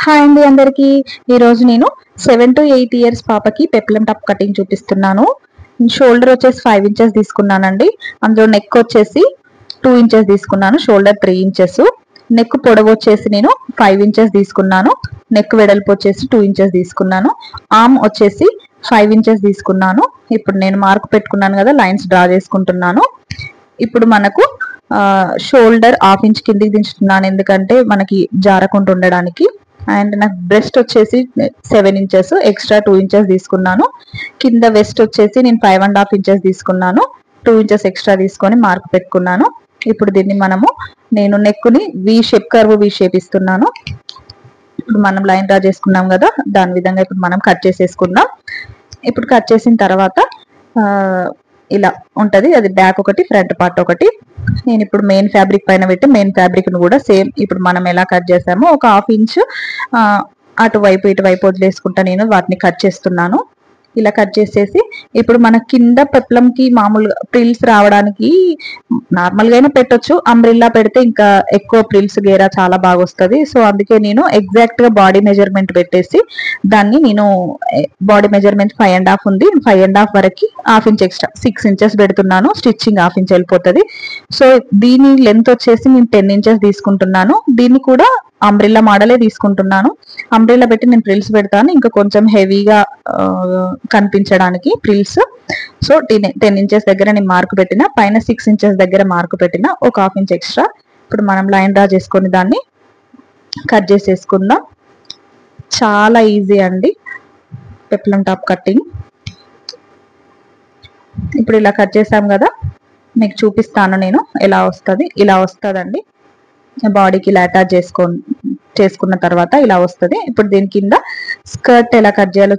Hi అండి అందరికి. ఈరోజు నేను 7 to 8 ఇయర్స్ పాపకి పెప్లం టాప్ కటింగ్ చూపిస్తున్నాను. షోల్డర్ వచ్చేసి 5 ఇంచెస్ తీసుకున్నానండి. అందులో నెక్ వచ్చేసి 2 ఇంచెస్ తీసుకున్నాను, షోల్డర్ 3 ఇంచెస్. నెక్ పొడవు వచ్చేసి నేను 5 ఇంచెస్ తీసుకున్నాను, నెక్ వెడల్పు వచ్చేసి 2 ఇంచెస్ తీసుకున్నాను. ఆర్మ్ వచ్చేసి 5 ఇంచెస్ తీసుకున్నాను. ఇప్పుడు నేను మార్క్ పెట్టుకున్నాను కదా, లైన్స్ డ్రా చేసుకుంటున్నాను. ఇప్పుడు మనకు షోల్డర్ 1/2 ఇంచ్ కిందికి దించుతున్నాను, ఎందుకంటే మనకి జారకుండా ఉండడానికి. అండ్ నాకు బ్రెస్ట్ వచ్చేసి 7 ఇంచెస్, ఎక్స్ట్రా 2 ఇంచెస్ తీసుకున్నాను. కింద వెస్ట్ వచ్చేసి నేను 5.5 ఇంచెస్ తీసుకున్నాను, 2 ఇంచెస్ ఎక్స్ట్రా తీసుకొని మార్క్ పెట్టుకున్నాను. ఇప్పుడు దీన్ని నేను నెక్ని V shape, curve V shape ఇస్తున్నాను. ఇప్పుడు మనం లైన్ డ్రా చేసుకున్నాం కదా, దాని విధంగా ఇప్పుడు మనం కట్ చేసేసుకుందాం. ఇప్పుడు కట్ చేసిన తర్వాత ఇలా ఉంటది, అది బ్యాక్ ఒకటి, ఫ్రంట్ పార్ట్ ఒకటి. నేను ఇప్పుడు మెయిన్ ఫ్యాబ్రిక్ పైన పెట్టి మెయిన్ ఫ్యాబ్రిక్ ను కూడా సేమ్ ఇప్పుడు మనం ఎలా కట్ చేసామో ఒక 1/2 ఇంచ్ అటువైపు ఇటువైపు వదిలేసుకుంటా నేను వాటిని కట్ చేస్తున్నాను. ఇలా కట్ చేసేసి ఇప్పుడు మన కింద పెప్లంకి మామూలుగా ప్రిల్స్ రావడానికి నార్మల్ గానే పెట్టొచ్చు, అంబ్రిల్లా పెడితే ఇంకా ఎక్కువ ప్రిల్స్ గేరా చాలా బాగా వస్తుంది. సో అందుకే నేను ఎగ్జాక్ట్ గా బాడీ మెజర్మెంట్ పెట్టేసి దాన్ని నేను బాడీ మెజర్మెంట్ 5.5 ఉంది, 5.5 వరకు 1/2 ఇంచ్ ఎక్స్ట్రా 6 ఇంచెస్ పెడుతున్నాను. స్టిచ్చింగ్ 1/2 ఇంచ్ వెళ్ళిపోతుంది. సో దీని లెంత్ వచ్చేసి నేను 10 ఇంచెస్ తీసుకుంటున్నాను. దీన్ని కూడా అంబ్రిల్లా మోడలే తీసుకుంటున్నాను. అంబ్రిల్లా పెట్టి నేను ప్రిల్స్ పెడతాను, ఇంకా కొంచెం హెవీగా కనిపించడానికి ప్రిల్స్. సో 10 ఇంచెస్ దగ్గర నేను మార్క్ పెట్టిన, పైన 6 ఇంచెస్ దగ్గర మార్క్ పెట్టిన, ఒక 1/2 ఇంచ్ ఎక్స్ట్రా. ఇప్పుడు మనం లైన్ డ్రా చేసుకొని దాన్ని కట్ చేసేసుకుందాం. చాలా ఈజీ అండి పెప్లం టాప్ కటింగ్. ఇప్పుడు ఇలా కట్ చేసాం కదా, మీకు చూపిస్తాను నేను ఎలా వస్తుంది. ఇలా వస్తుందండి, బాడీకి ఇలా అటాచ్ చేసుకున్న తర్వాత ఇలా వస్తుంది. ఇప్పుడు దీని కింద స్కర్ట్ ఎలా కట్ చేయాలో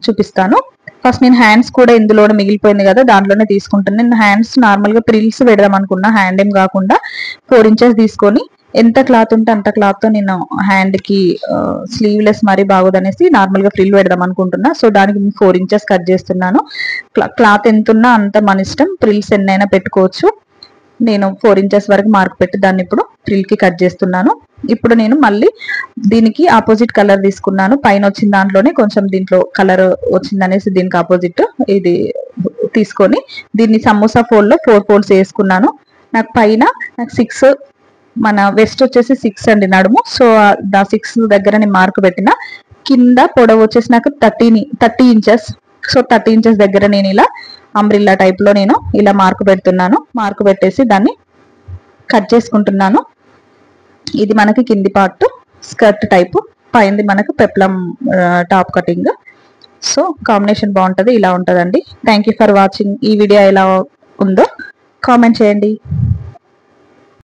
చూపిస్తాను. ఫస్ట్ నేను హ్యాండ్స్ కూడా ఇందులోనే మిగిలిపోయింది కదా, దాంట్లోనే తీసుకుంటాను. నేను హ్యాండ్స్ నార్మల్ గా ప్రిల్స్ పెడదాం అనుకున్నా, హ్యాండ్ ఏం కాకుండా 4 ఇంచెస్ తీసుకొని ఎంత క్లాత్ ఉంటే అంత క్లాత్ తో నేను హ్యాండ్ కి స్లీవ్లెస్ మరీ బాగోదనేసి నార్మల్ గా ఫ్రిల్ పెడదాం అనుకుంటున్నా. సో దానికి 4 ఇంచెస్ కట్ చేస్తున్నాను. క్లాత్ ఎంత ఉన్నా అంత మన ఇష్టం, ప్రిల్స్ ఎన్నైనా పెట్టుకోవచ్చు. నేను 4 ఇంచెస్ వరకు మార్క్ పెట్టి దాన్ని ఇప్పుడు ఫ్రిల్ కి కట్ చేస్తున్నాను. ఇప్పుడు నేను మళ్ళీ దీనికి ఆపోజిట్ కలర్ తీసుకున్నాను. పైన వచ్చిన దాంట్లోనే కొంచెం దీంట్లో కలర్ వచ్చింది అనేసి దీనికి ఆపోజిట్ ఇది తీసుకొని దీన్ని సమోసా ఫోల్డ్ లో 4 ఫోల్డ్స్ వేసుకున్నాను. నాకు పైన 6, మన వెస్ట్ వచ్చేసి 6 అండి నడుము. సో 6 దగ్గర నేను మార్క్ పెట్టిన. కింద పొడవు వచ్చేసి నాకు 30 ఇంచెస్. సో 30 ఇంచెస్ దగ్గర నేను ఇలా అంబ్రిల్లా టైప్ లో నేను ఇలా మార్క్ పెడుతున్నాను. మార్క్ పెట్టేసి దాన్ని కట్ చేసుకుంటున్నాను. ఇది మనకి కింది పార్ట్ స్కర్ట్ టైప్, పైంది మనకు peplum top cutting. So combination బాగుంటది, ఇలా ఉంటదండి. Thank you for watching. ఈ వీడియో ఎలా ఉందో కామెంట్ చేయండి.